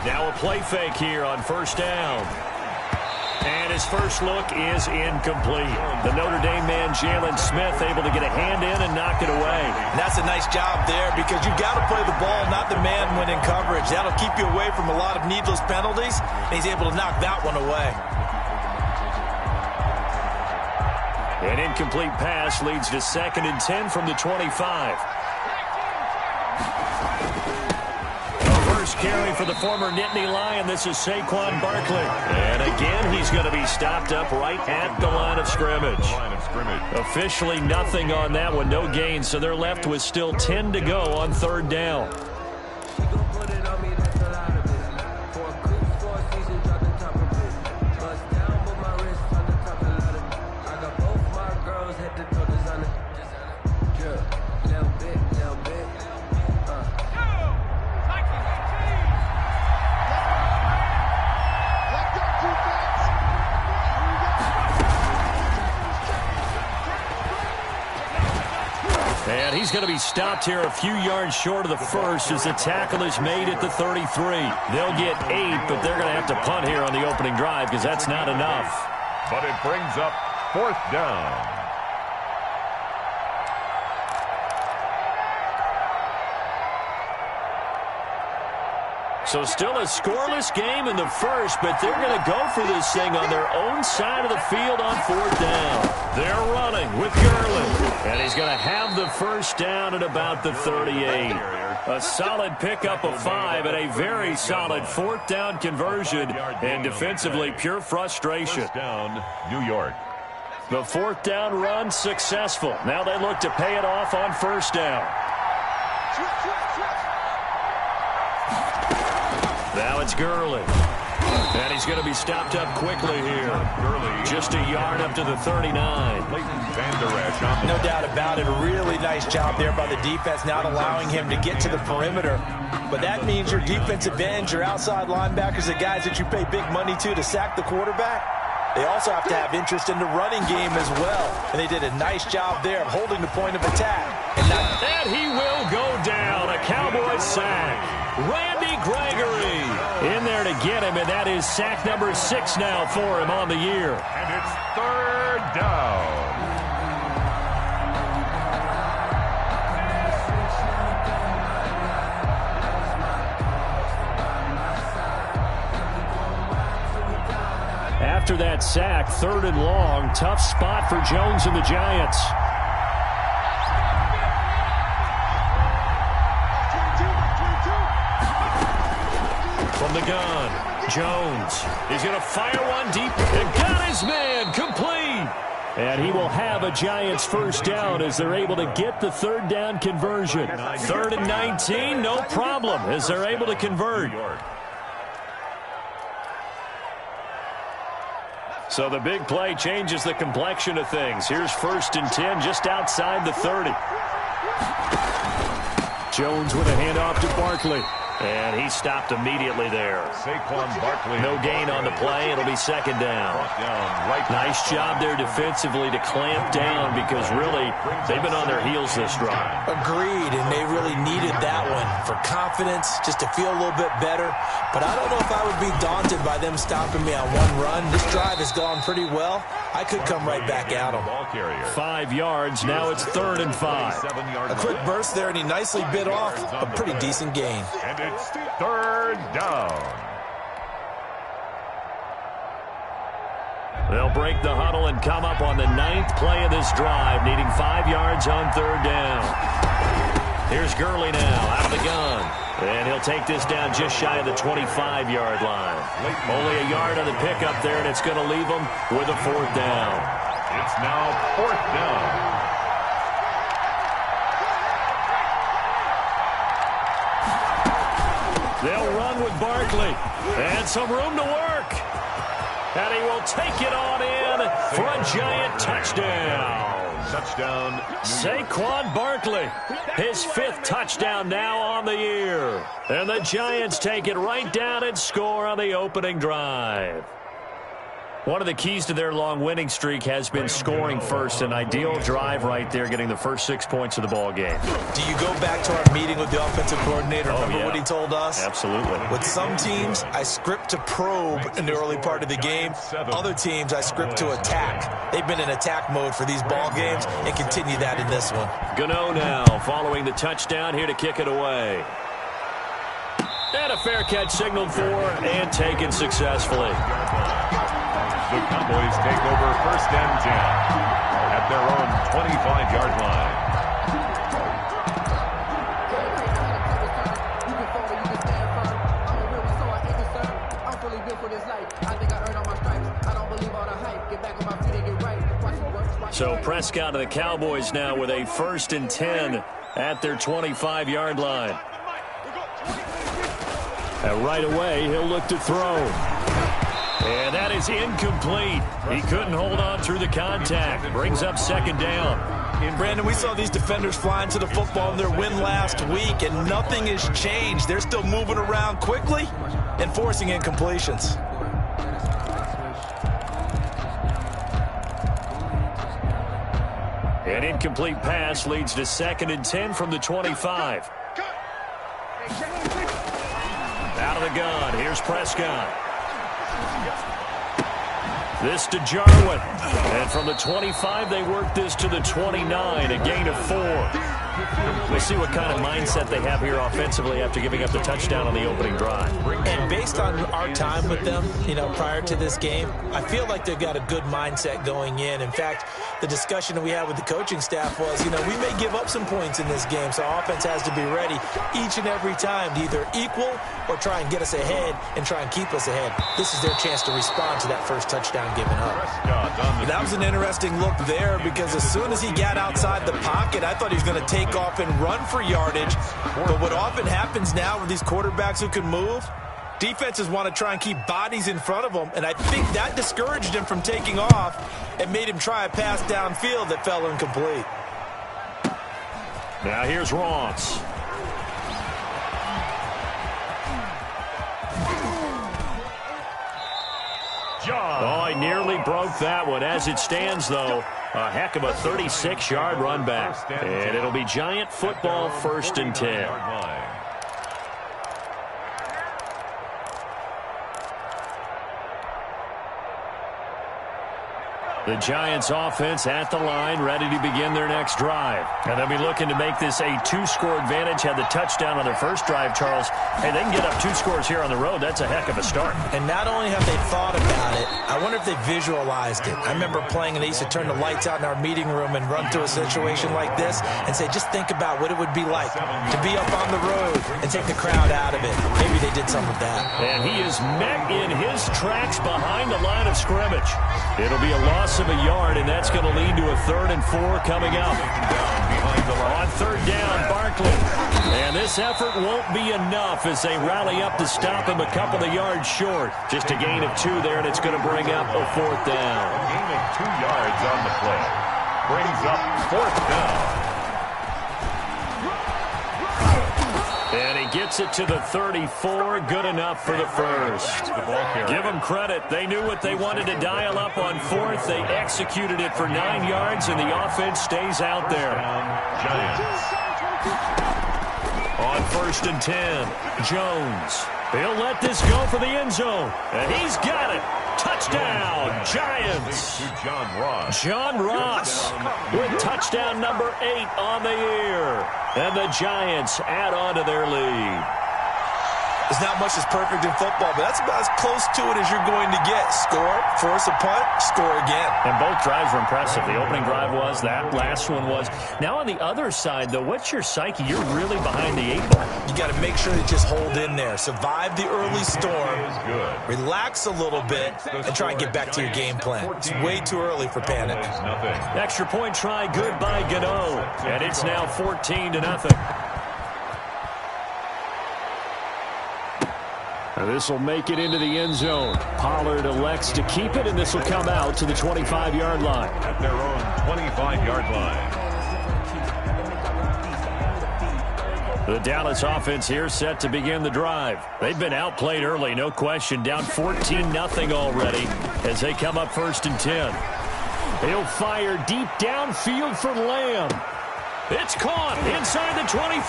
Now a play fake here on first down. And his first look is incomplete. The Notre Dame man, Jalen Smith, able to get a hand in and knock it away. And that's a nice job there because you've got to play the ball, not the man when in coverage. That'll keep you away from a lot of needless penalties, and he's able to knock that one away. An incomplete pass leads to 2nd and 10 from the 25. Carry for the former Nittany Lion. This is Saquon Barkley. And again, he's going to be stopped up right at the line of scrimmage. Officially nothing on that one. No gain, so they're left with still 10 to go on 3rd down. And he's going to be stopped here a few yards short of the first as the tackle is made at the 33. They'll get 8, but they're going to have to punt here on the opening drive because that's not enough. But it brings up 4th down. So still a scoreless game in the first, but they're going to go for this thing on their own side of the field on 4th down. They're running with Gurley, and he's going to have the first down at about the 38. A solid pickup of 5 and a very solid 4th down conversion, and defensively pure frustration. First down, New York. The 4th down run successful. Now they look to pay it off on 1st down. Now it's Gurley. And he's going to be stopped up quickly here. Just a yard up to the 39. No doubt about it. A really nice job there by the defense, not allowing him to get to the perimeter. But that means your defensive ends, your outside linebackers, the guys that you pay big money to sack the quarterback, they also have to have interest in the running game as well. And they did a nice job there of holding the point of attack. And he will go down. A Cowboy sack. Randy Gregory in there to get him, and that is sack number 6 now for him on the year. And it's 3rd down. After that sack, 3rd and long, tough spot for Jones and the Giants. From the gun, Jones is going to fire one deep and got his man complete. And he will have a Giants first down as they're able to get the 3rd down conversion. 3rd and 19, no problem as they're able to convert. So the big play changes the complexion of things. Here's 1st and 10 just outside the 30. Jones with a handoff to Barkley. And he stopped immediately there. Saquon Barkley. No gain on the play. It'll be 2nd down. Nice job there defensively to clamp down because really they've been on their heels this drive. Agreed, and they really needed that one for confidence, just to feel a little bit better. But I don't know if I would be daunted by them stopping me on one run. This drive has gone pretty well. I could come right back at them. 5 yards. Now it's 3rd and 5. A quick burst there, and he nicely bit off a pretty decent gain. And it's 3rd down. They'll break the huddle and come up on the 9th play of this drive, needing 5 yards on 3rd down. Here's Gurley now out of the gun. And he'll take this down just shy of the 25-yard line. Only a yard on the pickup there, and it's going to leave them with a 4th down. It's now 4th down. They'll run with Barkley. And some room to work. And he will take it on in for a Giant touchdown. Touchdown. Saquon Barkley, his 5th touchdown now on the year. And the Giants take it right down and score on the opening drive. One of the keys to their long winning streak has been scoring first. An ideal drive right there, getting the first 6 points of the ball game. Do you go back to our meeting with the offensive coordinator? Remember what he told us? Absolutely. With some teams, I script to probe in the early part of the game. Other teams, I script to attack. They've been in attack mode for these ball games and continue that in this one. Gano now following the touchdown here to kick it away. And a fair catch signaled for and taken successfully. The Cowboys take over 1st and 10 at their own 25-yard line. So Prescott and the Cowboys now with a 1st and 10 at their 25-yard line. And right away, he'll look to throw. And that is incomplete. He couldn't hold on through the contact. Brings up 2nd down. And Brandon, we saw these defenders flying to the football in their win last week, and nothing has changed. They're still moving around quickly and forcing incompletions. An incomplete pass leads to 2nd and 10 from the 25. Out of the gun. Here's Prescott. This to Jarwin. And from the 25, they work this to the 29, a gain of 4. We'll see what kind of mindset they have here offensively after giving up the touchdown on the opening drive. And based on our time with them, prior to this game, I feel like they've got a good mindset going in. In fact, the discussion that we had with the coaching staff was, we may give up some points in this game, so our offense has to be ready each and every time to either equal or try and get us ahead and try and keep us ahead. This is their chance to respond to that first touchdown given up. That was an interesting look there because as soon as he got outside the pocket, I thought he was going to take off and run for yardage. But what often happens now with these quarterbacks who can move, defenses want to try and keep bodies in front of them, and I think that discouraged him from taking off and made him try a pass downfield that fell incomplete. Now here's Ross. Oh, he nearly broke that one. As it stands, though, a heck of a 36-yard run back. And it'll be Giant football 1st and 10. The Giants offense at the line, ready to begin their next drive. And they'll be looking to make this a 2-score advantage. Had the touchdown on their first drive, Charles. Hey, they can get up 2 scores here on the road. That's a heck of a start. And not only have they thought about it, I wonder if they visualized it. I remember playing and they used to turn the lights out in our meeting room and run through a situation like this and say, just think about what it would be like to be up on the road and take the crowd out of it. Maybe they did some of that. And he is met in his tracks behind the line of scrimmage. It'll be a loss of a yard, and that's going to lead to a 3rd and 4 coming up. On 3rd down, Barkley. And this effort won't be enough as they rally up to stop him a couple of yards short. Just a gain of 2 there, and it's going to bring up a 4th down. A gain of 2 yards on the play. Brings up 4th down. And he gets it to the 34. Good enough for the first. Give them credit. They knew what they wanted to dial up on 4th. They executed it for 9 yards, and the offense stays out there. Giants. On 1st and 10, Jones. He'll let this go for the end zone. And he's got it. Touchdown, Giants. John Ross. John Ross with touchdown number 8 on the year. And the Giants add on to their lead. There's not much that's perfect in football, but that's about as close to it as you're going to get. Score, force a punt, score again. And both drives were impressive. The opening drive was, that last one was. Now on the other side, though, what's your psyche? You're really behind the 8 ball. You got to make sure to just hold in there. Survive the early storm. Relax a little bit and try and get back to your game plan. It's way too early for panic. Extra point try, good by Gano. And it's now 14-0. This will make it into the end zone. Pollard elects to keep it, and this will come out to the 25-yard line. At their own 25-yard line. The Dallas offense here set to begin the drive. They've been outplayed early, no question. Down 14-0 already as they come up 1st and 10. He'll fire deep downfield for Lamb. It's caught inside the 25.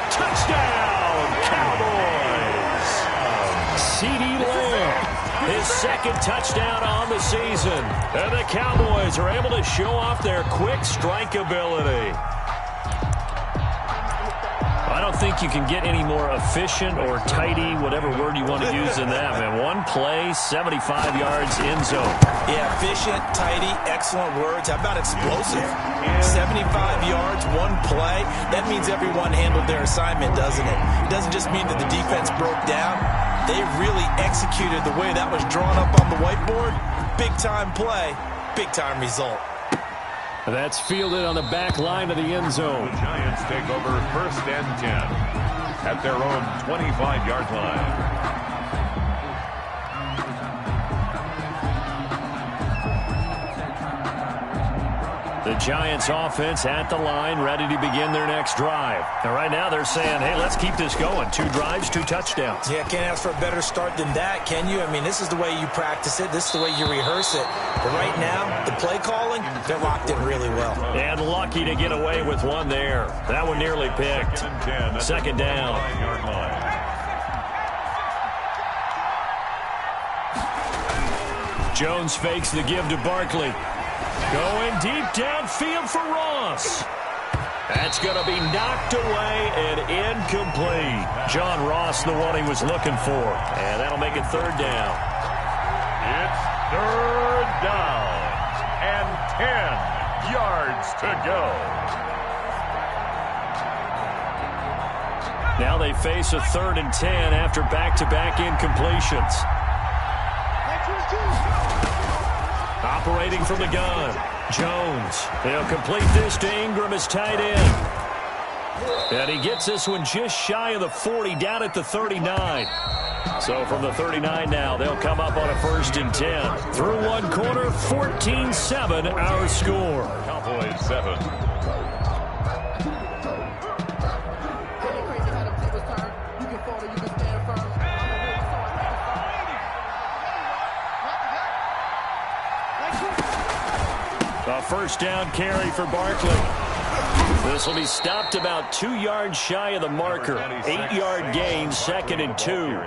Touchdown, Cowboys! CeeDee Lamb, his 2nd touchdown on the season. And the Cowboys are able to show off their quick strike ability. I don't think you can get any more efficient or tidy, whatever word you want to use in that, man. One play, 75 yards, end zone. Yeah, efficient, tidy, excellent words. How about explosive? 75 yards, one play. That means everyone handled their assignment, doesn't it? It doesn't just mean that the defense broke down. They really executed the way that was drawn up on the whiteboard. Big-time play, big-time result. That's fielded on the back line of the end zone. The Giants take over 1st and 10 at their own 25-yard line. The Giants offense at the line, ready to begin their next drive. And right now they're saying, hey, let's keep this going. 2 drives, 2 touchdowns. Yeah, can't ask for a better start than that, can you? I mean, this is the way you practice it. This is the way you rehearse it. But right now, the play calling, they're locked in really well. And lucky to get away with one there. That one nearly picked. 2nd down. Jones fakes the give to Barkley. Going deep downfield for Ross. That's going to be knocked away and incomplete. John Ross, the one he was looking for. And that'll make it 3rd down. It's 3rd down and 10 yards to go. Now they face a 3rd and 10 after back-to-back incompletions. Operating from the gun, Jones. He'll complete this to Ingram as tight end. And he gets this one just shy of the 40, down at the 39. So from the 39 now, they'll come up on a 1st and 10. Through one quarter, 14-7 our score. Cowboys 7. A 1st down carry for Barkley. This will be stopped about 2 yards shy of the marker. 8-yard gain, 2nd and 2.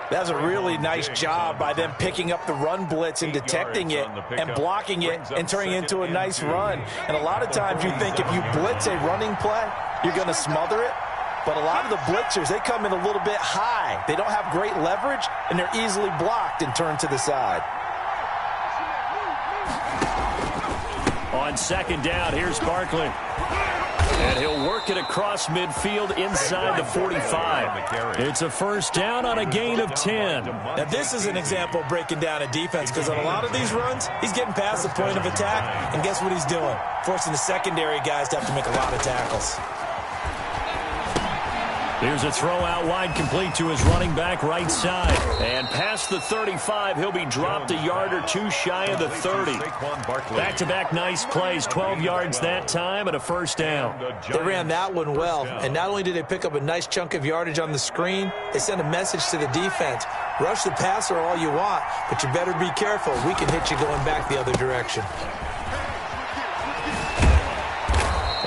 That's a really nice job by them picking up the run blitz and detecting it and blocking it and turning it into a nice run. And a lot of times you think if you blitz a running play, you're going to smother it. But a lot of the blitzers, they come in a little bit high. They don't have great leverage, and they're easily blocked and turned to the side. On 2nd down, here's Barkley. And he'll work it across midfield inside the 45. It's a 1st down on a gain of 10. Now, this is an example of breaking down a defense, because on a lot of these runs, he's getting past the point of attack, and guess what he's doing? Forcing the secondary guys to have to make a lot of tackles. Here's a throw out wide, complete to his running back right side. And past the 35, he'll be dropped a yard or 2 shy of the 30. Back-to-back nice plays, 12 yards that time and a 1st down. They ran that one well, and not only did they pick up a nice chunk of yardage on the screen, they sent a message to the defense. Rush the passer all you want, but you better be careful. We can hit you going back the other direction.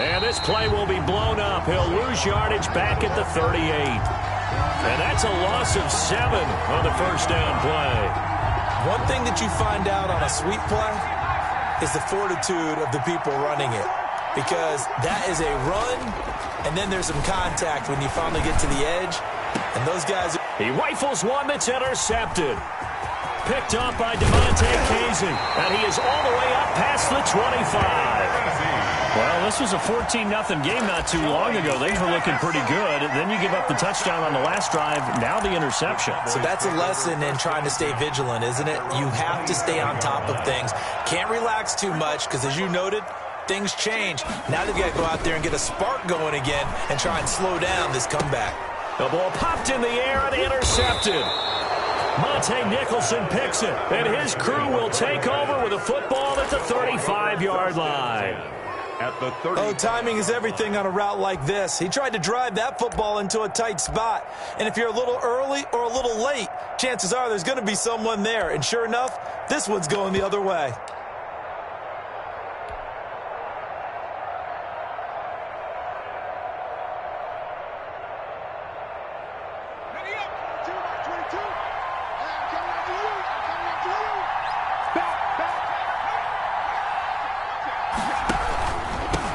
And this play will be blown up. He'll lose yardage back at the 38. And that's a loss of 7 on the 1st down play. One thing that you find out on a sweep play is the fortitude of the people running it. Because that is a run, and then there's some contact when you finally get to the edge. And those guys... He rifles one that's intercepted. Picked up by Devontae Casey. And he is all the way up past the 25. Well, this was a 14-0 game not too long ago. Things were looking pretty good. Then you give up the touchdown on the last drive. Now the interception. So that's a lesson in trying to stay vigilant, isn't it? You have to stay on top of things. Can't relax too much because, as you noted, things change. Now they've got to go out there and get a spark going again and try and slow down this comeback. The ball popped in the air and intercepted. Monte Nicholson picks it, and his crew will take over with a football at the 35-yard line. at the 30. Oh, timing is everything on a route like this. He tried to drive that football into a tight spot. And if you're a little early or a little late, chances are there's going to be someone there. And sure enough, this one's going the other way.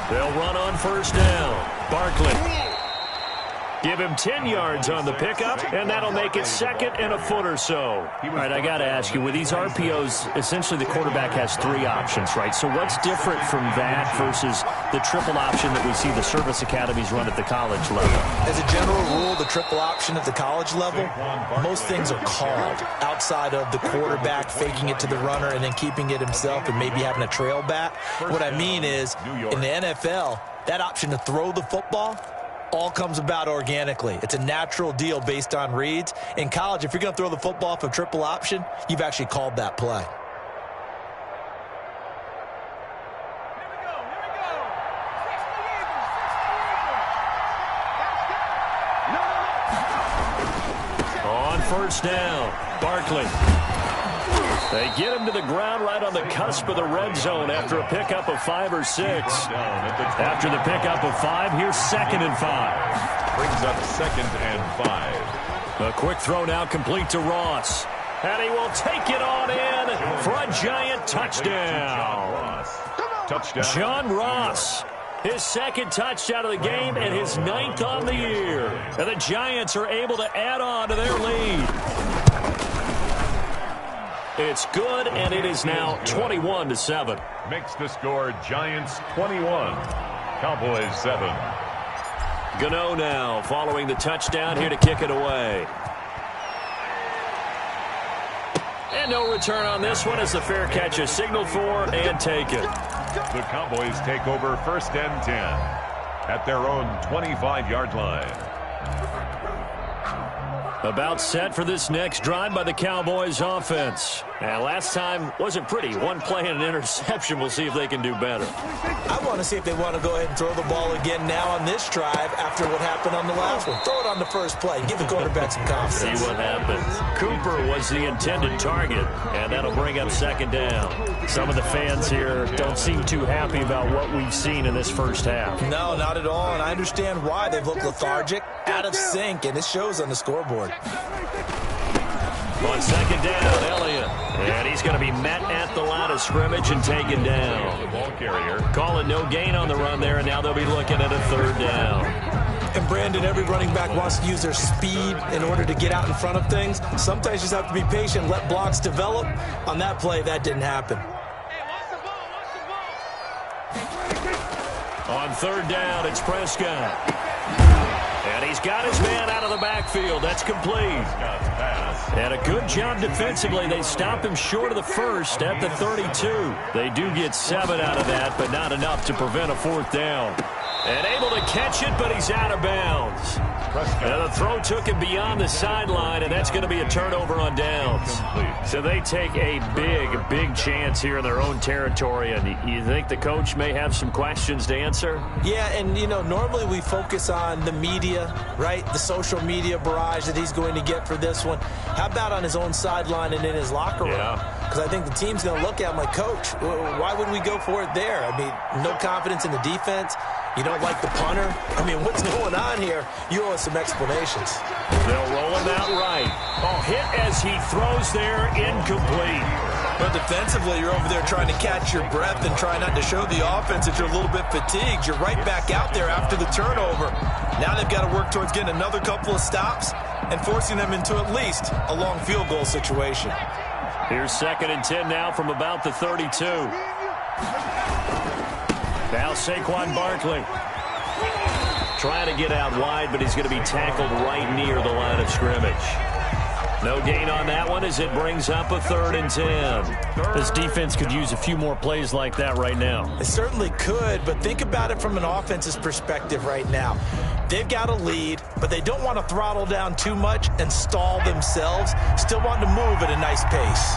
They'll run on first down. Barkley. Give him 10 yards on the pickup, and that'll make it second and a foot or so. All right, I got to ask you, with these RPOs, essentially the quarterback has 3 options, right? So what's different from that versus the triple option that we see the service academies run at the college level? As a general rule, the triple option at the college level, most things are called outside of the quarterback faking it to the runner and then keeping it himself and maybe having a trail back. What I mean is, in the NFL, that option to throw the football all comes about organically. It's a natural deal based on reads. In college, if you're going to throw the football for triple option, you've actually called that play. On first down, Barkley. They get him to the ground right on the cusp of the red zone after a pickup of 5 or 6. After the pickup of 5, here's 2nd and 5. Brings up 2nd and 5. A quick throw now complete to Ross. And he will take it on in for a giant touchdown. John Ross. His 2nd touchdown of the game and his 9th on the year. And the Giants are able to add on to their lead. It's good, and it is now 21-7. Makes the score Giants 21, Cowboys 7. Gano now following the touchdown here to kick it away. And no return on this one as the fair catch is signaled for and taken. The Cowboys take over 1st and 10 at their own 25-yard line. About set for this next drive by the Cowboys offense. And last time wasn't pretty. 1 play and an interception. We'll see if they can do better. I want to see if they want to go ahead and throw the ball again now on this drive after what happened on the last one. Throw it on the first play. Give the quarterback some confidence. See what happens. Cooper was the intended target, and that'll bring up 2nd down. Some of the fans here don't seem too happy about what we've seen in this first half. No, not at all, and I understand why. They've looked lethargic, out of sync, and it shows on the scoreboard. On 2nd down, Elliott. And he's going to be met at the line of scrimmage and taken down. The ball carrier. Calling no gain on the run there, and now they'll be looking at a 3rd down. And Brandon, every running back wants to use their speed in order to get out in front of things. Sometimes you just have to be patient, let blocks develop. On that play, that didn't happen. On 3rd down, it's Prescott. And he's got his man out of the backfield. That's complete. And a good job defensively. They stop him short of the 1st at the 32. They do get 7 out of that, but not enough to prevent a 4th down. And able to catch it, but he's out of bounds. And the throw took him beyond the sideline, and that's going to be a turnover on downs. So they take a big chance here in their own territory. And you think the coach may have some questions to answer? Yeah, and, you know, normally we focus on the media, right? The social media barrage that he's going to get for this one. How about on his own sideline and in his locker room? Because I think the team's going to look at him like, Coach, why would we go for it there? I mean, no confidence in the defense. You don't like the punter? I mean, what's going on here? You owe us some explanations. They'll roll him out right. Oh, hit as he throws there, incomplete. But defensively, you're over there trying to catch your breath and try not to show the offense that you're a little bit fatigued. You're right back out there after the turnover. Now they've got to work towards getting another couple of stops and forcing them into at least a long field goal situation. Here's 2nd and 10 now from about the 32. Now Saquon Barkley trying to get out wide, but he's going to be tackled right near the line of scrimmage. No gain on that one as it brings up a 3rd and 10. This defense could use a few more plays like that right now. It certainly could, but think about it from an offense's perspective right now. They've got a lead, but they don't want to throttle down too much and stall themselves. Still want to move at a nice pace.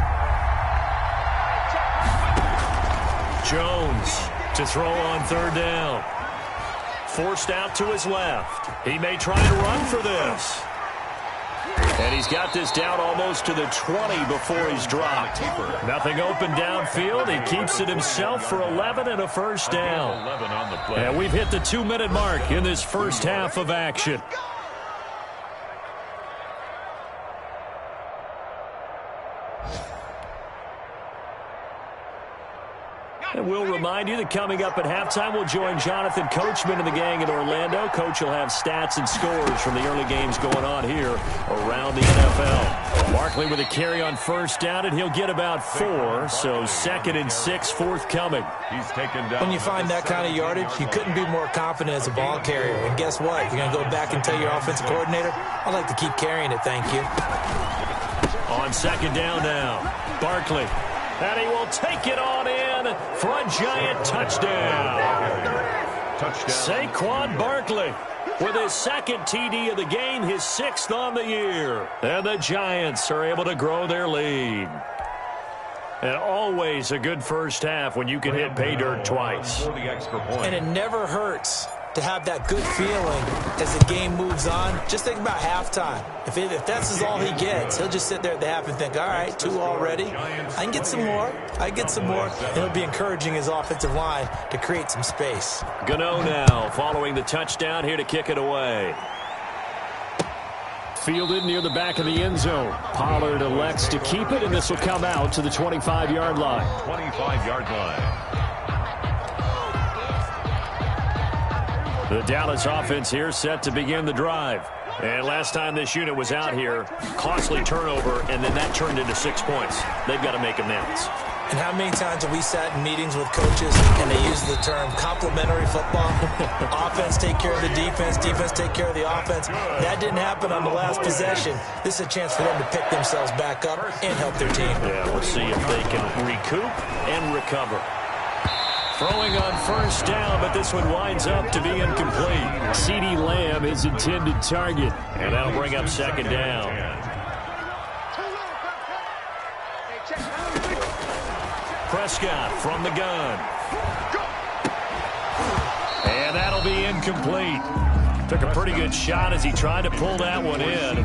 Jones to throw on third down. Forced out to his left. He may try to run for this. And he's got this down almost to the 20 before he's dropped. Nothing open downfield. He keeps it himself for 11 and a first down. And we've hit the 2-minute mark in this first half of action. And we'll remind you that coming up at halftime, we'll join Jonathan Coachman and the gang in Orlando. Coach will have stats and scores from the early games going on here around the NFL. Barkley with a carry on first down, and he'll get about 4, so 2nd and 6 forthcoming. He's taken down. When you find that kind of yardage, you couldn't be more confident as a ball carrier. And guess what? You're going to go back and tell your offensive coordinator, I'd like to keep carrying it, thank you. On 2nd down now, Barkley. And he will take it on in for a giant touchdown. Saquon Barkley with his 2nd TD of the game, his 6th on the year. And the Giants are able to grow their lead. And always a good first half when you can hit pay dirt twice. And it never hurts to have that good feeling as the game moves on. Just think about halftime. If that's all he gets, he'll just sit there at the half and think, all right, 2 already. I can get some more. And he'll be encouraging his offensive line to create some space. Gano now following the touchdown here to kick it away. Fielded near the back of the end zone. Pollard elects to keep it, and this will come out to the 25-yard line. 25-yard line. The Dallas offense here set to begin the drive. And last time this unit was out here, costly turnover, and then that turned into 6 points. They've got to make amends. And how many times have we sat in meetings with coaches and they use the term complementary football? Offense take care of the defense, defense take care of the offense. That didn't happen on the last possession. This is a chance for them to pick themselves back up and help their team. Yeah, we'll see if they can recoup and recover. Throwing on first down, but this one winds up to be incomplete. CeeDee Lamb is intended target, and that'll bring up 2nd down. Prescott from the gun. And that'll be incomplete. Took a pretty good shot as he tried to pull that one in.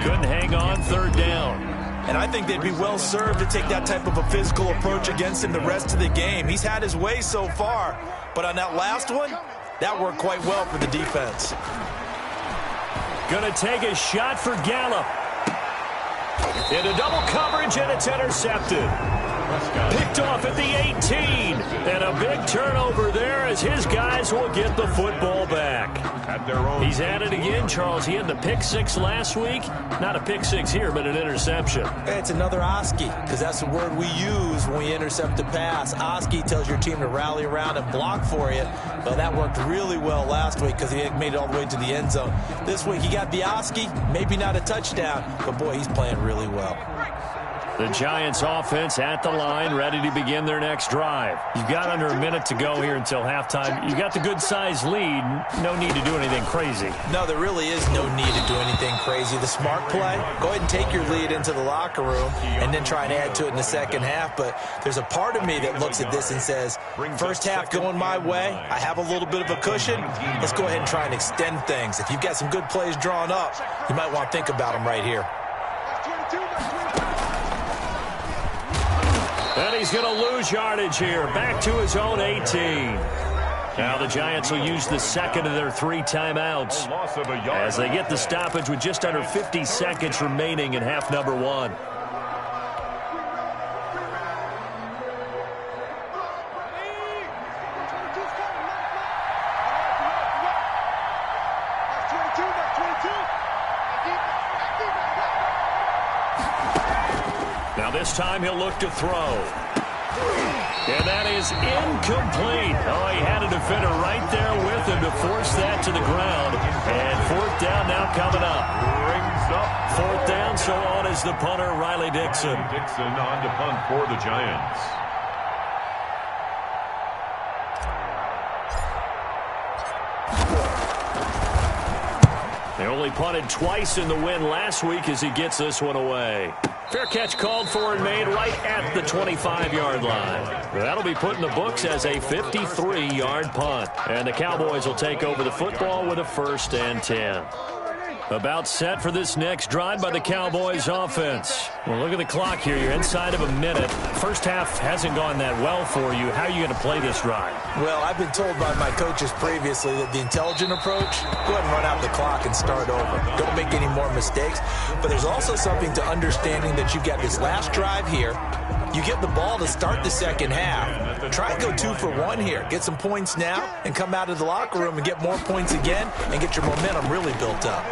Couldn't hang on 3rd down. And I think they'd be well served to take that type of a physical approach against him the rest of the game. He's had his way so far, but on that last one, that worked quite well for the defense. Gonna take a shot for Gallup. Into double coverage, and it's intercepted. Picked off at the 18. And a big turnover there as his guys will get the football back. He's at it again, Charles. He had the pick 6 last week. Not a pick 6 here, but an interception. It's another Oski, because that's the word we use when we intercept a pass. Oski tells your team to rally around and block for you. But that worked really well last week because he made it all the way to the end zone. This week he got the Oski, maybe not a touchdown, but boy, he's playing really well. The Giants offense at the line, ready to begin their next drive. You've got under a minute to go here until halftime. You've got the good-sized lead. No need to do anything crazy. No, there really is no need to do anything crazy. The smart play, go ahead and take your lead into the locker room and then try and add to it in the second half. But there's a part of me that looks at this and says, first half going my way, I have a little bit of a cushion. Let's go ahead and try and extend things. If you've got some good plays drawn up, you might want to think about them right here. And he's going to lose yardage here. Back to his own 18. Now the Giants will use the 2nd of their 3 timeouts as they get the stoppage with just under 50 seconds remaining in half number 1. Now this time he'll look to throw. And that is incomplete. Oh, he had a defender right there with him to force that to the ground. And 4th down now coming up. Brings up 4th down, so on is the punter, Riley Dixon. Dixon on to punt for the Giants. Only punted twice in the win last week as he gets this one away. Fair catch called for and made right at the 25-yard line. That'll be put in the books as a 53-yard punt. And the Cowboys will take over the football with a 1st and 10. About set for this next drive by the Cowboys offense. Well, look at the clock here. You're inside of a minute. First half hasn't gone that well for you. How are you going to play this drive? Well, I've been told by my coaches previously that the intelligent approach, go ahead and run out the clock and start over. Don't make any more mistakes. But there's also something to understanding that you've got this last drive here. You get the ball to start the second half. Try and go 2 for 1 here. Get some points now and come out of the locker room and get more points again and get your momentum really built up.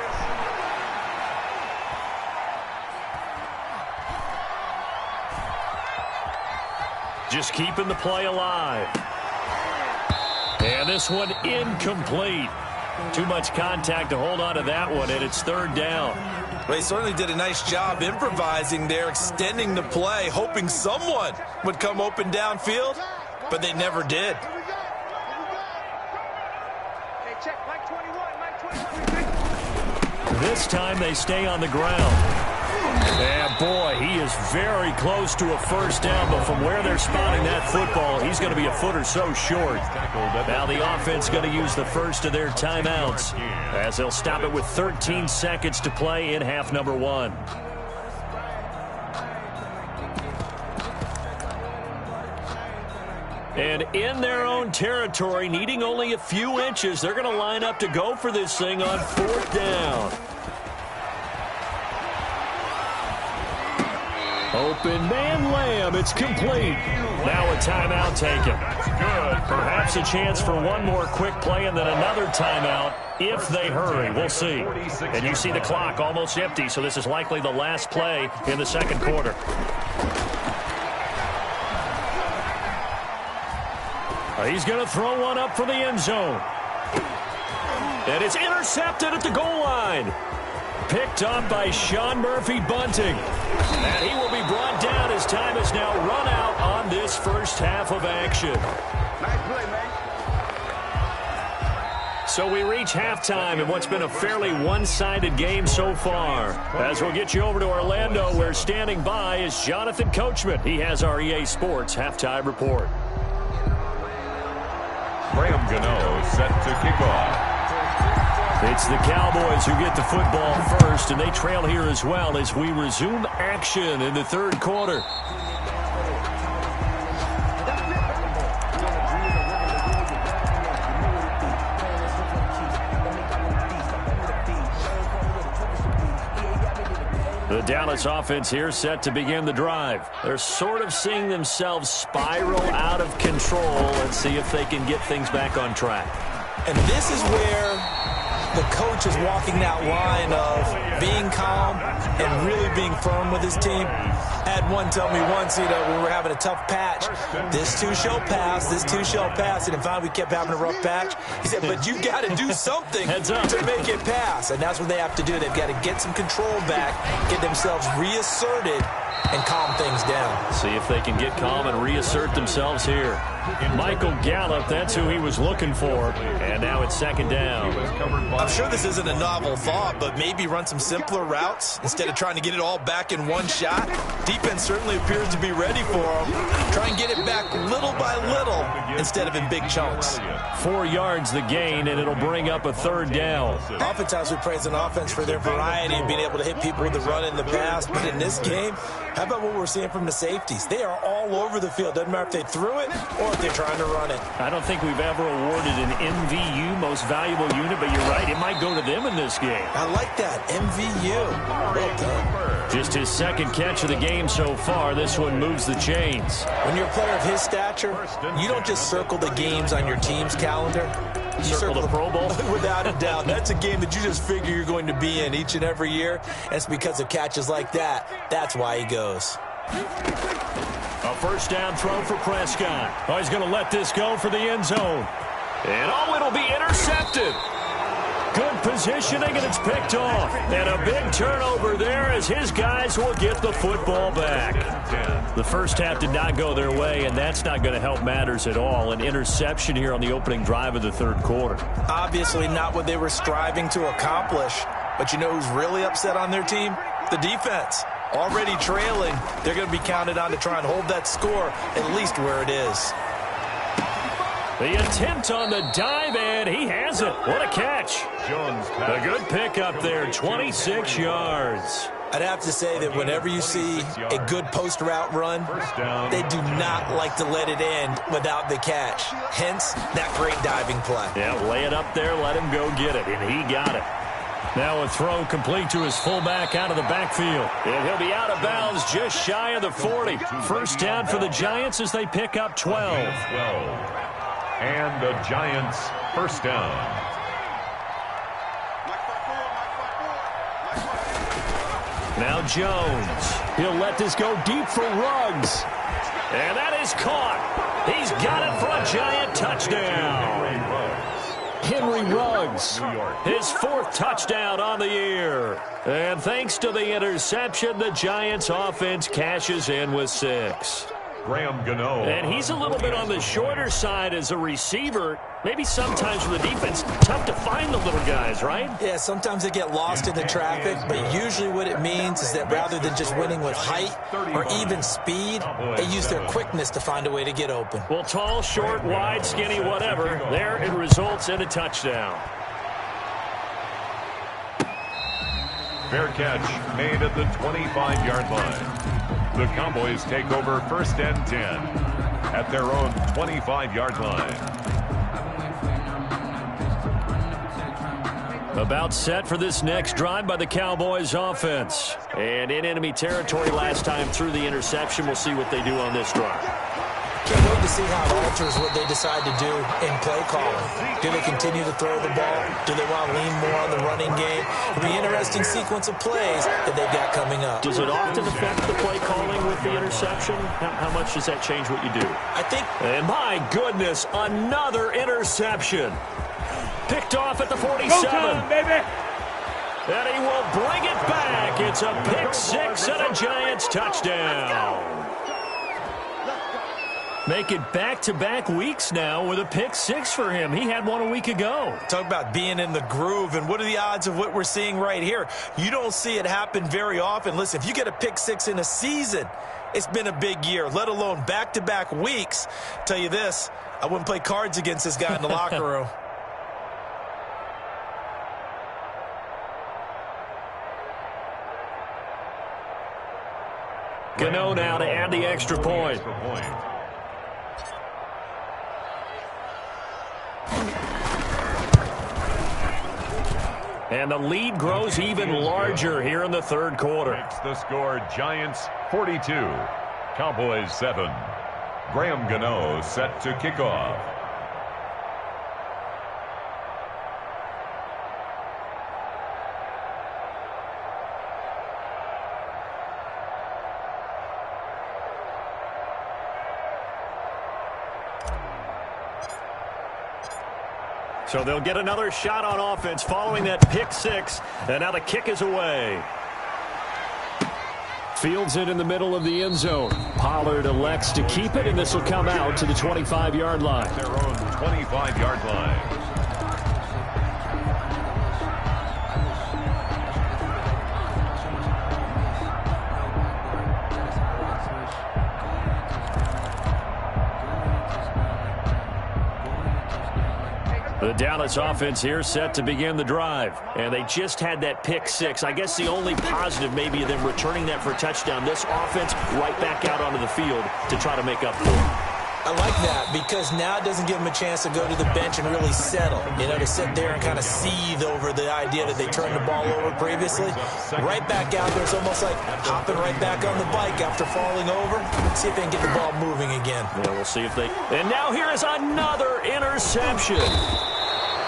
Just keeping the play alive. And this one incomplete. Too much contact to hold on to that one, and it's 3rd down. Well, they certainly did a nice job improvising there, extending the play, hoping someone would come open downfield, but they never did. This time they stay on the ground. And boy, he is very close to a 1st down, but from where they're spotting that football, he's going to be a foot or so short. Now the offense going to use the first of their timeouts as they'll stop it with 13 seconds to play in half number 1. And in their own territory, needing only a few inches, they're going to line up to go for this thing on 4th down. Open man Lamb, it's complete. Now a timeout taken. Good. Perhaps a chance for one more quick play and then another timeout if they hurry. We'll see. And you see the clock almost empty, so this is likely the last play in the second quarter. He's going to throw one up for the end zone. And it's intercepted at the goal line. Picked up by Sean Murphy-Bunting. And he will be brought down as time is now run out on this first half of action. Nice play, man. So we reach halftime in what's been a fairly one-sided game so far. As we'll get you over to Orlando, where standing by is Jonathan Coachman. He has our EA Sports halftime report. Graham Gano set to kick off. It's the Cowboys who get the football first, and they trail here as well as we resume action in the third quarter. The Dallas offense here set to begin the drive. They're sort of seeing themselves spiral out of control. Let's see if they can get things back on track. And this is where the coach is walking that line of being calm and really being firm with his team. I had one tell me once, when we were having a tough patch, this too shall pass, this too shall pass. And finally we kept having a rough patch. He said, but you got to do something to make it pass. And that's what they have to do. They've got to get some control back, get themselves reasserted, and calm things down. See if they can get calm and reassert themselves here. Michael Gallup, that's who he was looking for. And now it's second down. I'm sure this isn't a novel thought, but maybe run some simpler routes instead of trying to get it all back in one shot. Defense certainly appears to be ready for them. Try and get it back little by little instead of in big chunks. 4 yards the gain, and it'll bring up a third down. Oftentimes we praise an offense for their variety and being able to hit people with the run in the pass. But in this game, how about what we're seeing from the safeties? They are all over the field. Doesn't matter if they threw it or if they're trying to run it. I don't think we've ever awarded an MVU, most valuable unit, but you're right, it might go to them in this game. I like that, MVU. Well done. Just his second catch of the game so far. This one moves the chains. When you're a player of his stature, you don't just circle the games on your team's calendar. You circle the Pro Bowl? Without a doubt. That's a game that you just figure you're going to be in each and every year. And it's because of catches like that. That's why he goes. A first down throw for Prescott. Oh, he's going to let this go for the end zone. And it'll be intercepted. Good positioning, and it's picked off. And a big turnover there as his guys will get the football back. The first half did not go their way, and that's not going to help matters at all. An interception here on the opening drive of the third quarter. Obviously not what they were striving to accomplish. But you know who's really upset on their team? The defense. Already trailing, they're going to be counted on to try and hold that score at least where it is. The attempt on the dive, and he has it. What a catch. A good pickup there, 26 yards. I'd have to say that whenever you see a good post route run, they do not like to let it end without the catch. Hence, that great diving play. Yeah, lay it up there, let him go get it, and he got it. Now a throw complete to his fullback out of the backfield. And he'll be out of bounds just shy of the 40. First down for the Giants as they pick up 12. And the Giants first down. Now Jones. He'll let this go deep for Ruggs. And that is caught. He's got it for a Giant touchdown. Henry Ruggs, his 4th touchdown on the year. And thanks to the interception, the Giants offense cashes in with 6. Graham Gano. And he's a little bit on the shorter side as a receiver. Maybe sometimes for the defense, tough to find the little guys, right? Yeah, sometimes they get lost in the traffic, but usually what it means is that rather than just winning with height or even speed, they use their quickness to find a way to get open. Well, tall, short, wide, skinny, whatever, there it results in a touchdown. Fair catch made at the 25-yard line. The Cowboys take over first and 10 at their own 25-yard line. About set for this next drive by the Cowboys offense. And in enemy territory last time through the interception. We'll see what they do on this drive. Can't wait to see how it alters what they decide to do in play calling. Do they continue to throw the ball? Do they want to lean more on the running game? It'll be an interesting sequence of plays that they've got coming up. Does it often affect the play calling with the interception? How much does that change what you do? I think... And my goodness, another interception. Picked off at the 47. Go time, baby. And he will bring it back. It's a pick 6 and a Giants touchdown. Make it back-to-back weeks now with a pick 6 for him. He had one a week ago. Talk about being in the groove, and what are the odds of what we're seeing right here? You don't see it happen very often. Listen, if you get a pick 6 in a season, it's been a big year, let alone back-to-back weeks. Tell you this, I wouldn't play cards against this guy in the locker room. Gano now to add the extra point. And the lead grows even larger here in the third quarter. Makes the score Giants 42, Cowboys 7. Graham Gano set to kick off. So they'll get another shot on offense following that pick 6. And now the kick is away. Fields it in the middle of the end zone. Pollard elects to keep it, and this will come out to the 25-yard line. Their own 25-yard line. The Dallas offense here set to begin the drive. And they just had that pick 6. I guess the only positive maybe of them returning that for a touchdown. This offense right back out onto the field to try to make up for it. I like that because now it doesn't give them a chance to go to the bench and really settle. You know, to sit there and kind of seethe over the idea that they turned the ball over previously. Right back out there. It's almost like hopping right back on the bike after falling over. See if they can get the ball moving again. Yeah, we'll see if they... And now here is another interception.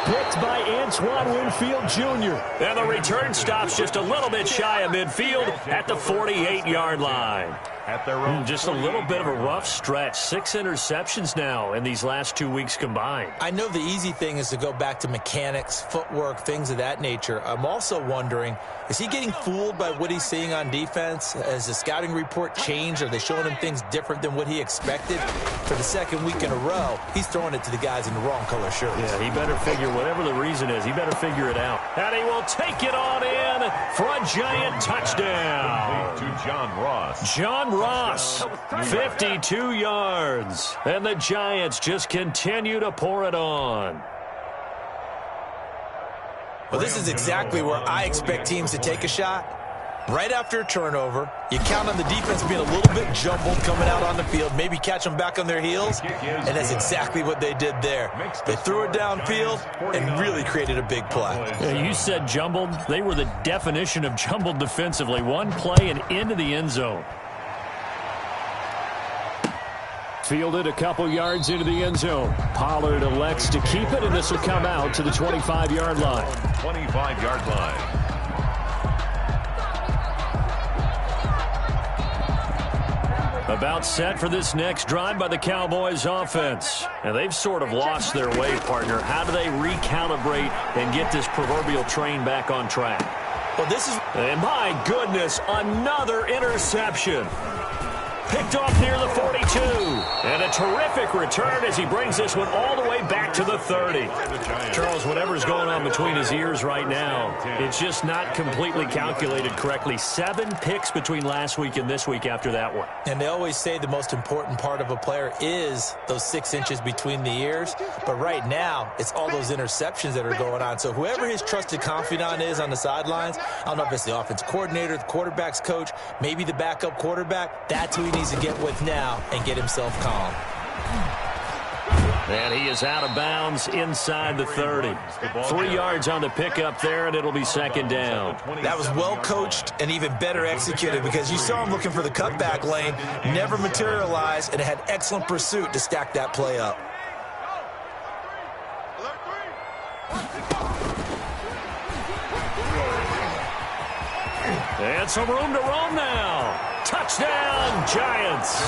Picked by Antoine Winfield Jr. And the return stops just a little bit shy of midfield at the 48-yard line. At their own just a little bit of a rough stretch. 6 interceptions now in these last 2 weeks combined. I know the easy thing is to go back to mechanics, footwork, things of that nature. I'm also wondering, is he getting fooled by what he's seeing on defense? Has the scouting report changed? Are they showing him things different than what he expected? For the second week in a row, he's throwing it to the guys in the wrong color shirts. Yeah, he better figure, whatever the reason is, he better figure it out. And he will take it on in. in for a giant touchdown. To John Ross. John Ross, 52 yards. And the Giants just continue to pour it on. Well, this is exactly where I expect teams to take a shot. Right after a turnover, you count on the defense being a little bit jumbled coming out on the field, maybe catch them back on their heels, and that's exactly what they did there. They threw it downfield and really created a big play. Yeah, you said jumbled. They were the definition of jumbled defensively. One play and into the end zone. Fielded a couple yards into the end zone. Pollard elects to keep it, and this will come out to the 25-yard line. 25-yard line. About set for this next drive by the Cowboys offense. And they've sort of lost their way, partner. How do they recalibrate and get this proverbial train back on track? Well, this is... And my goodness, another interception. Picked off near the 42. And a terrific return as he brings this one all the way back to the 30. Charles, whatever's going on between his ears right now, it's just not completely calculated correctly. 7 picks between last week and this week after that one. And they always say the most important part of a player is those 6 inches between the ears. But right now, it's all those interceptions that are going on. So whoever his trusted confidant is on the sidelines, I don't know if it's the offense coordinator, the quarterback's coach, maybe the backup quarterback, that's who he needs to get with now and get himself calm. And he is out of bounds inside the 30. 3 yards on the pickup there, and it'll be second down. That was well coached and even better executed because you saw him looking for the cutback lane, never materialized, and had excellent pursuit to stack that play up. And some room to roam now. Touchdown, Giants.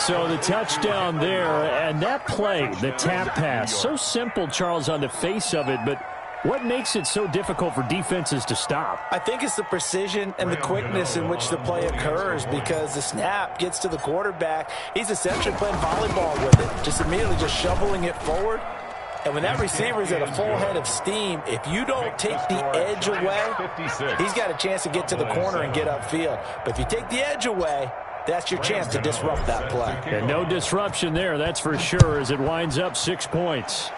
So the touchdown there, and that play, the tap pass, so simple, Charles, on the face of it, but what makes it so difficult for defenses to stop? I think it's the precision and the quickness in which the play occurs because the snap gets to the quarterback. He's essentially playing volleyball with it, just immediately just shoveling it forward. And when that receiver's at a full head of steam, if you don't take the edge away, he's got a chance to get to the corner and get upfield. But if you take the edge away, that's your chance to disrupt that play. And no disruption there, that's for sure, as it winds up 6 points.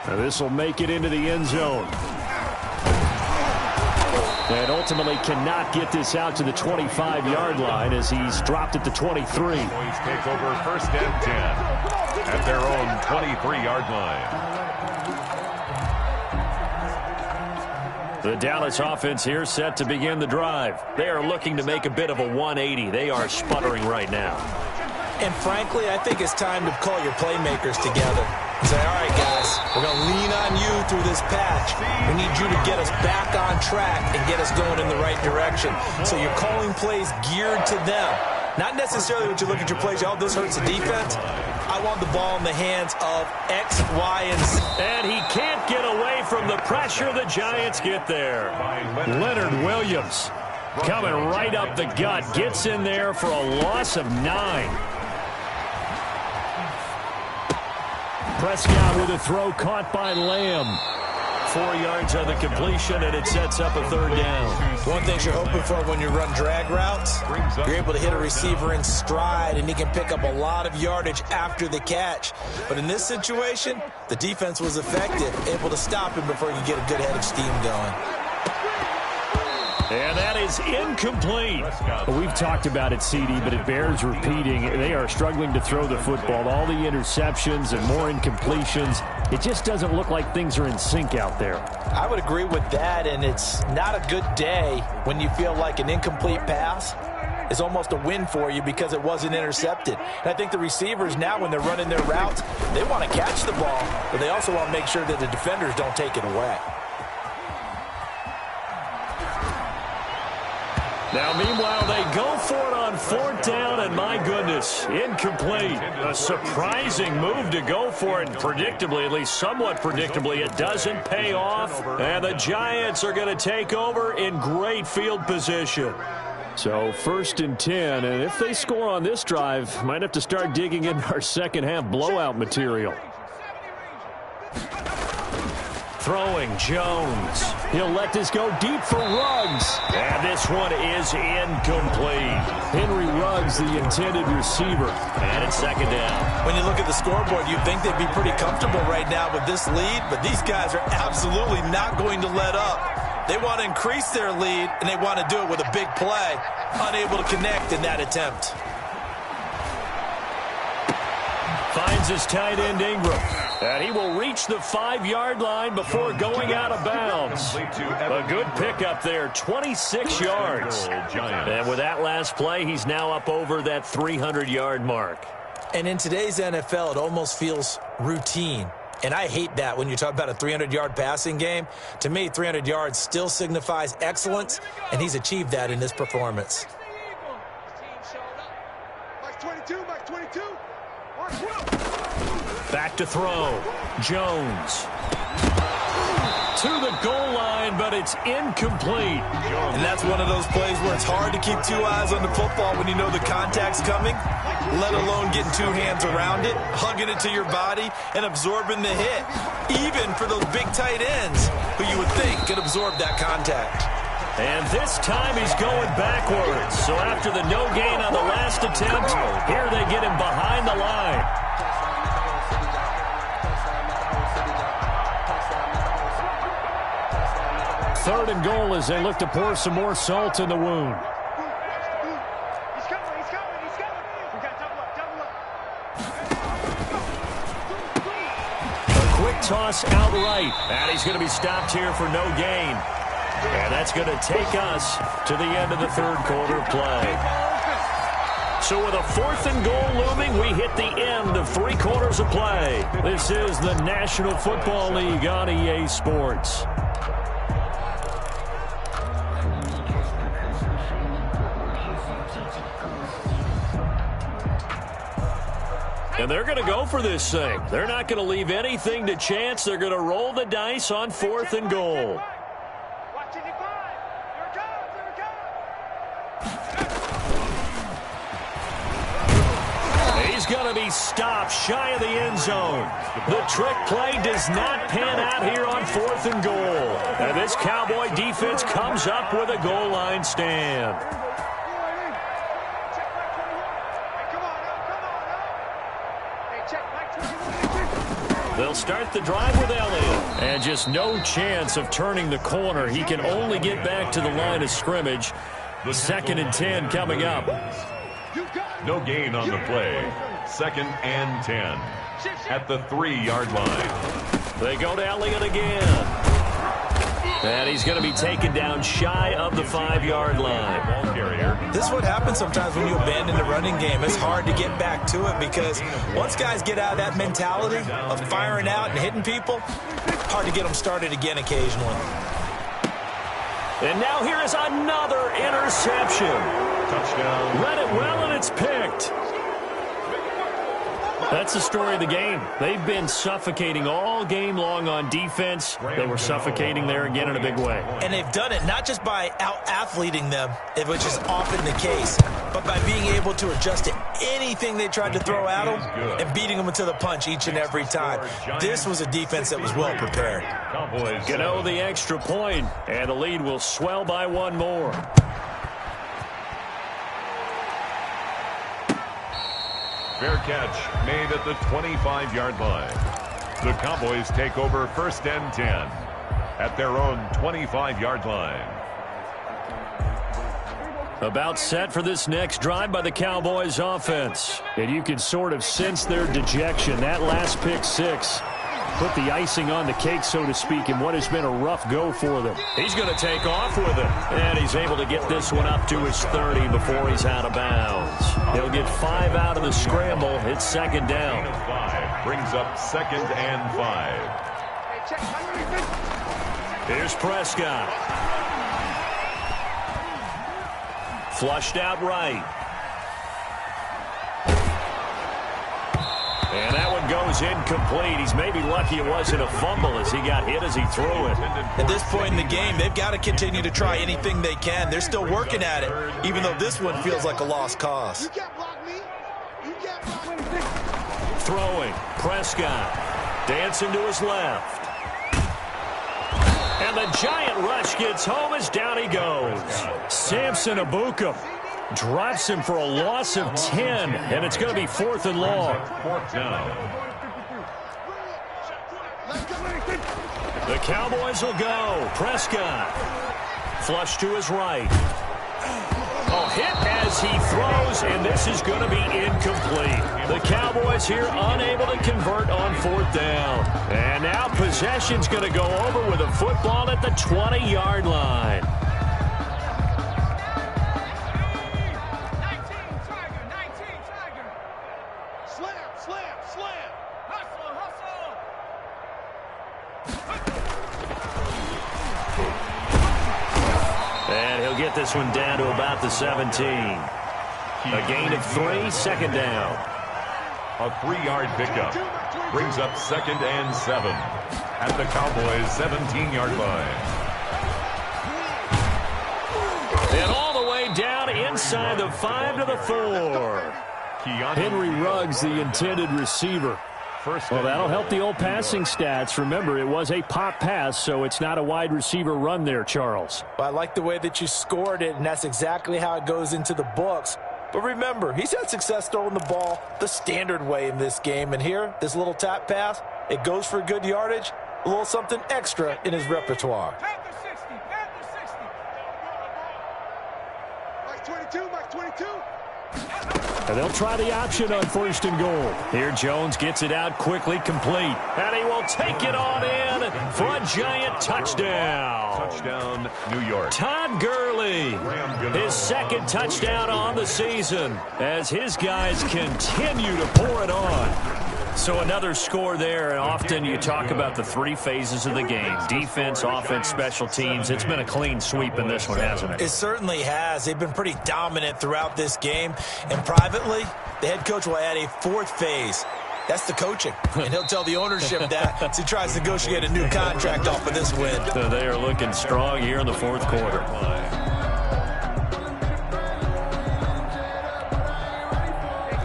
Now this will make it into the end zone. And ultimately cannot get this out to the 25-yard line as he's dropped at the 23. Boys take over first and 10 at their own 23-yard line. The Dallas offense here set to begin the drive. They are looking to make a bit of a 180. They are sputtering right now. And frankly, I think it's time to call your playmakers together. Say, all right, guys, we're going to lean on you through this patch. We need you to get us back on track and get us going in the right direction. So you're calling plays geared to them. Not necessarily when you look at your plays, oh, this hurts the defense. I want the ball in the hands of X, Y, and Z. And he can't get away from the pressure the Giants get there. Leonard Williams coming right up the gut. Gets in there for a loss of 9. Prescott with a throw caught by Lamb. 4 yards on the completion, and it sets up a third down. One thing you're hoping for when you run drag routes, you're able to hit a receiver in stride, and he can pick up a lot of yardage after the catch. But in this situation, the defense was effective, able to stop him before he could get a good head of steam going. And that is incomplete. Well, we've talked about it, CD, but it bears repeating. They are struggling to throw the football. All the interceptions and more incompletions. It just doesn't look like things are in sync out there. I would agree with that, and it's not a good day when you feel like an incomplete pass is almost a win for you because it wasn't intercepted. And I think the receivers now, when they're running their routes, they want to catch the ball, but they also want to make sure that the defenders don't take it away. Now, meanwhile, they go for it on 4th down, and my goodness, incomplete. A surprising move to go for it, and predictably, at least somewhat predictably, it doesn't pay off. And the Giants are going to take over in great field position. So 1st and 10, and if they score on this drive, might have to start digging into our second half blowout material. Throwing Jones. He'll let this go deep for Ruggs. And this one is incomplete. Henry Ruggs, the intended receiver. And it's second down. When you look at the scoreboard, you'd think they'd be pretty comfortable right now with this lead, but these guys are absolutely not going to let up. They want to increase their lead, and they want to do it with a big play. Unable to connect in that attempt. Finds his tight end Ingram. And he will reach the 5-yard line before going out of bounds. A good pickup there, 26 yards. And with that last play, he's now up over that 300-yard mark. And in today's NFL, it almost feels routine. And I hate that when you talk about a 300-yard passing game. To me, 300 yards still signifies excellence, and he's achieved that in this performance. Back to throw. Jones. To the goal line, but it's incomplete. And that's one of those plays where it's hard to keep two eyes on the football when you know the contact's coming, let alone getting two hands around it, hugging it to your body, and absorbing the hit, even for those big tight ends who you would think could absorb that contact. And this time he's going backwards. So after the no gain on the last attempt, here they get him behind the line. Third and goal as they look to pour some more salt in the wound. He's coming. We got double up. A quick toss outright. And he's going to be stopped here for no gain. And that's going to take us to the end of the third quarter play. So with a 4th and goal looming, we hit the end of 3 quarters of play. This is the National Football League on EA Sports. And they're going to go for this thing. They're not going to leave anything to chance. They're going to roll the dice on 4th and goal. He's going to be stopped shy of the end zone. The trick play does not pan out here on 4th and goal. And this Cowboy defense comes up with a goal line stand. They'll start the drive with Elliott. And just no chance of turning the corner. He can only get back to the line of scrimmage. 2nd and 10 coming up. No gain on the play. 2nd and 10 at the 3-yard line. They go to Elliott again. And he's going to be taken down shy of the 5-yard line. This is what happens sometimes when you abandon the running game. It's hard to get back to it because once guys get out of that mentality of firing out and hitting people, hard to get them started again occasionally. And now here is another interception. Touchdown. Read it well, and it's picked. That's the story of the game. They've been suffocating all game long on defense. They were suffocating there again in a big way. And they've done it not just by out-athleting them, which is often the case, but by being able to adjust to anything they tried to throw at them and beating them to the punch each and every time. This was a defense that was well prepared. Gano the extra point, and the lead will swell by 1 more. Fair catch made at the 25-yard line. The Cowboys take over 1st and 10 at their own 25-yard line. About set for this next drive by the Cowboys offense. And you can sort of sense their dejection. That last pick 6 put the icing on the cake, so to speak, in what has been a rough go for them. He's going to take off with it. And he's able to get this one up to his 30 before he's out of bounds. He'll get 5 out of the scramble. It's 2nd down. 5 brings up 2nd and 5. Here's Prescott. Flushed out right. And that one goes incomplete. He's maybe lucky it wasn't a fumble as he got hit as he threw it. At this point in the game, they've got to continue to try anything they can. They're still working at it, even though this one feels like a lost cause. Throwing. Prescott. Dancing to his left. And And the giant rush gets home as down he goes. Samson Abuka drops him for a loss of 10, and it's going to be 4th and long. 4th down. The Cowboys will go. Prescott. Flush to his right. Oh, hit as he throws, and this is going to be incomplete. The Cowboys here unable to convert on 4th down. And now possession's going to go over with a football at the 20-yard line. 19, Tiger. Slam. Hustle. And he'll get this one down to about the 17. A gain of 3, 2nd down. A 3-yard pickup brings up 2nd and 7 at the Cowboys' 17-yard line. And all the way down inside the 5 to the 4. Henry Ruggs, the intended receiver. Well, that'll help the old passing stats. Remember, it was a pop pass, so it's not a wide receiver run there, Charles. Well, I like the way that you scored it, and that's exactly how it goes into the books. But remember, he's had success throwing the ball the standard way in this game. And here, this little tap pass, it goes for good yardage, a little something extra in his repertoire. Panther 60. Mike 22. And they'll try the option on 1st and goal. Here Jones gets it out quickly, complete. And he will take it on in for a giant touchdown. Touchdown, New York. Todd Gurley, his 2nd touchdown on the season as his guys continue to pour it on. So another score there, and often you talk about the 3 phases of the game. Defense, offense, special teams. It's been a clean sweep in this one, hasn't it? It certainly has. They've been pretty dominant throughout this game. And privately, the head coach will add a 4th phase. That's the coaching. And he'll tell the ownership that as he tries to negotiate a new contract off of this win. So they are looking strong here in the 4th quarter.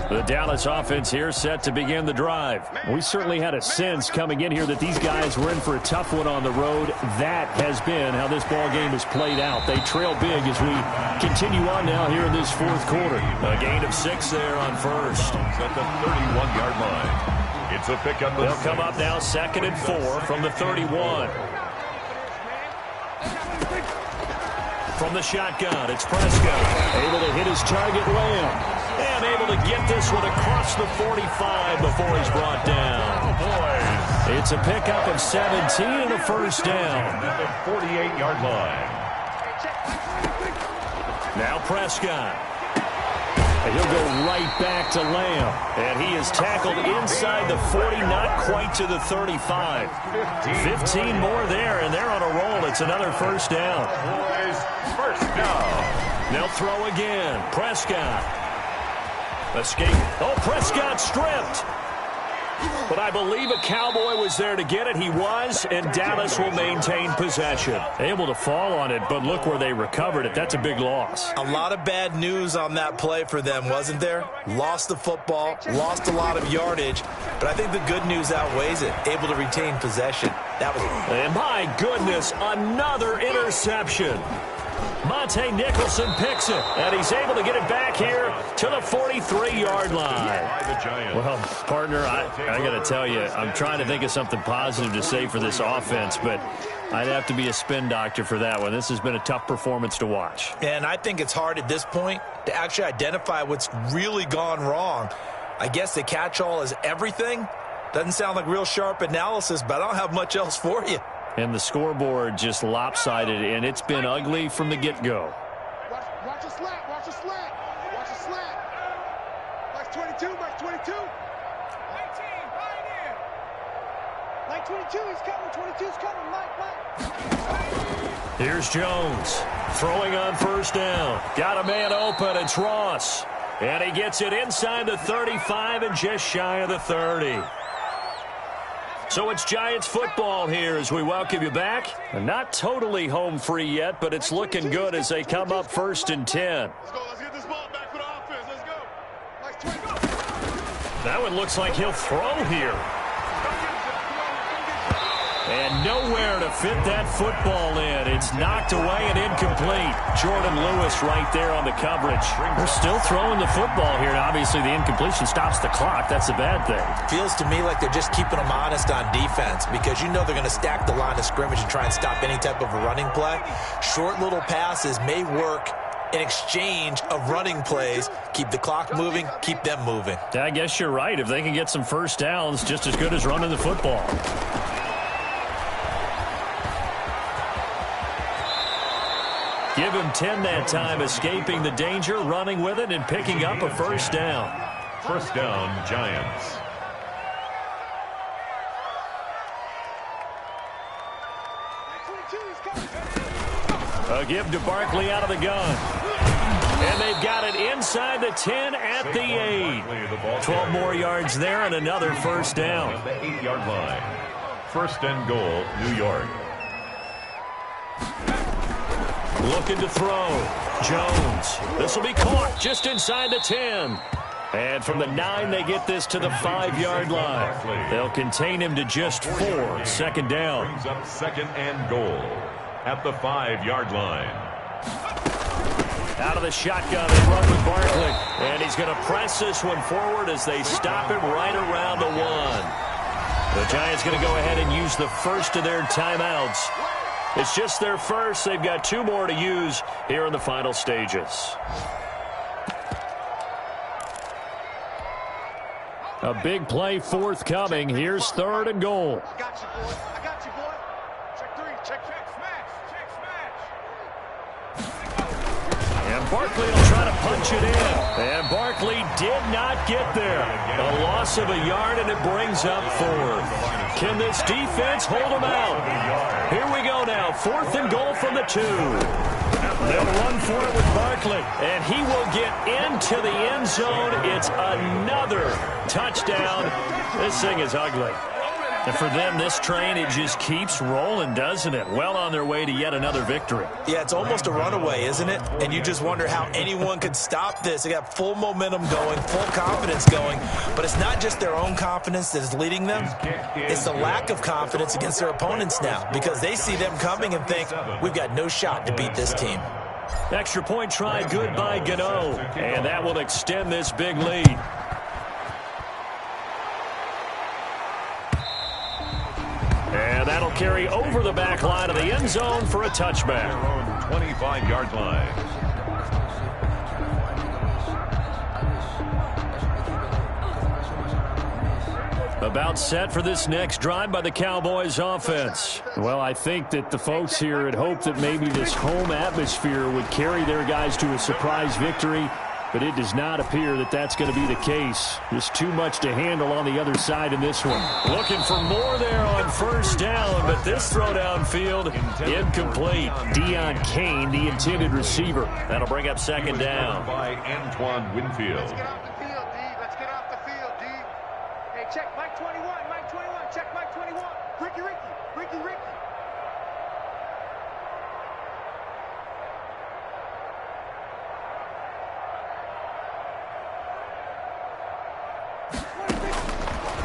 The Dallas offense here set to begin the drive. We certainly had a sense coming in here that these guys were in for a tough one on the road. That has been how this ball game has played out. They trail big as we continue on now here in this 4th quarter. A gain of 6 there on 1st. At the 31-yard line. It's a pickup. They'll come up now 2nd and 4 from the 31. From the shotgun, it's Prescott. Able to hit his target, Lamb. And able to get this one across the 45 before he's brought down. It's a pickup of 17 and a 1st down. At the 48-yard line. Now Prescott. And he'll go right back to Lamb. And he is tackled inside the 40, not quite to the 35. 15 more there, and they're on a roll. It's another 1st down. Boys, 1st down. They'll throw again. Prescott. Escape. Oh, Prescott stripped. But I believe a Cowboy was there to get it. He was, and Dallas will maintain possession. Able to fall on it, but look where they recovered it. That's a big loss. A lot of bad news on that play for them, wasn't there? Lost the football, lost a lot of yardage, but I think the good news outweighs it. Able to retain possession. That was. And my goodness, another interception. Monte Nicholson picks it, and he's able to get it back here to the 43-yard line. Well, partner, I got to tell you, I'm trying to think of something positive to say for this offense, but I'd have to be a spin doctor for that one. This has been a tough performance to watch. And I think it's hard at this point to actually identify what's really gone wrong. I guess the catch-all is everything. Doesn't sound like real sharp analysis, but I don't have much else for you. And the scoreboard just lopsided, and it's been ugly from the get-go. Watch a slant. Watch a slant. Watch a slant. Mike 22. Mike 22. 19. Pioneer. Mike 22. He's coming. 22's coming. Mike. Here's Jones throwing on 1st down. Got a man open. It's Ross. And he gets it inside the 35 and just shy of the 30. So it's Giants football here as we welcome you back. Not totally home free yet, but it's looking good as they come up 1st and 10. Let's go. Let's get this ball back for the offense. Let's go. Mike 20. That one looks like he'll throw here. And nowhere to fit that football in. It's knocked away and incomplete. Jordan Lewis right there on the coverage. They're still throwing the football here. And obviously, the incompletion stops the clock. That's a bad thing. Feels to me like they're just keeping them honest on defense because you know they're going to stack the line of scrimmage and try and stop any type of a running play. Short little passes may work in exchange of running plays. Keep the clock moving, keep them moving. I guess you're right. If they can get some first downs, just as good as running the football. Give him 10 that time, escaping the danger, running with it, and picking up a first down. First down, Giants. A give to Barkley out of the gun. And they've got it inside the 10 at the 8. 12 more yards there and another first down. At the 8-yard line. First and goal, New York. Looking to throw. Jones. This will be caught just inside the 10. And from the 9, they get this to the 5-yard line. They'll contain him to just 4. Second down. Brings up second and goal at the 5-yard line. Out of the shotgun, they run with Barkley. And he's going to press this one forward as they stop him right around the 1. The Giants going to go ahead and use the first of their timeouts. It's just their first. They've got 2 more to use here in the final stages. A big play forthcoming. Here's third and goal. I got you, boy. I got you, boy. Check 3. Check smash. Check smash. And Barkley will try to punch it in. And Barkley did not get there. A loss of a yard, and it brings up 4th. Can this defense hold them out? Here we go now. 4th and goal from the 2. They'll run for it with Barkley, and he will get into the end zone. It's another touchdown. This thing is ugly. And for them, this train, it just keeps rolling, doesn't it? Well on their way to yet another victory. Yeah, it's almost a runaway, isn't it? And you just wonder how anyone could stop this. They got full momentum going, full confidence going. But it's not just their own confidence that is leading them. It's the lack of confidence against their opponents now because they see them coming and think, we've got no shot to beat this team. Extra point try good by Gano. And that will extend this big lead. And that'll carry over the back line of the end zone for a touchback. Their own 25-yard line. About set for this next drive by the Cowboys offense. Well, I think that the folks here had hoped that maybe this home atmosphere would carry their guys to a surprise victory. But it does not appear that that's going to be the case. Just too much to handle on the other side in this one. Looking for more there on first down, but this throw downfield, incomplete. Deion Kane, the intended receiver. That'll bring up second down. By Antoine Winfield. Let's get off the field, D. Let's get off the field, D. Hey, check Mike 21. Mike 21. Check Mike 21. Ricky.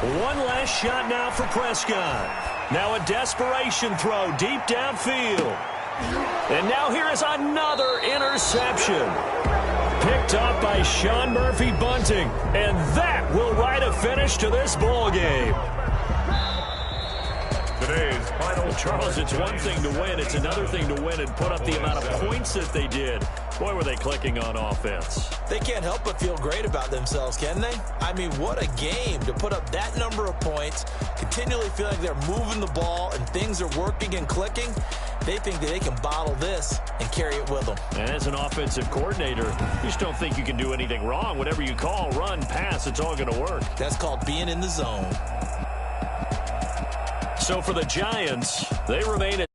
One last shot now for Prescott. Now a desperation throw deep downfield. And now here is another interception. Picked up by Sean Murphy Bunting. And that will write a finish to this ball game. Today's final. Charles, it's one thing to win. It's another thing to win and put up the amount of points that they did. Boy, were they clicking on offense. They can't help but feel great about themselves, can they? I mean, what a game to put up that number of points, continually feel like they're moving the ball and things are working and clicking. They think that they can bottle this and carry it with them. And as an offensive coordinator, you just don't think you can do anything wrong. Whatever you call, run, pass, it's all going to work. That's called being in the zone. So for the Giants, they remain at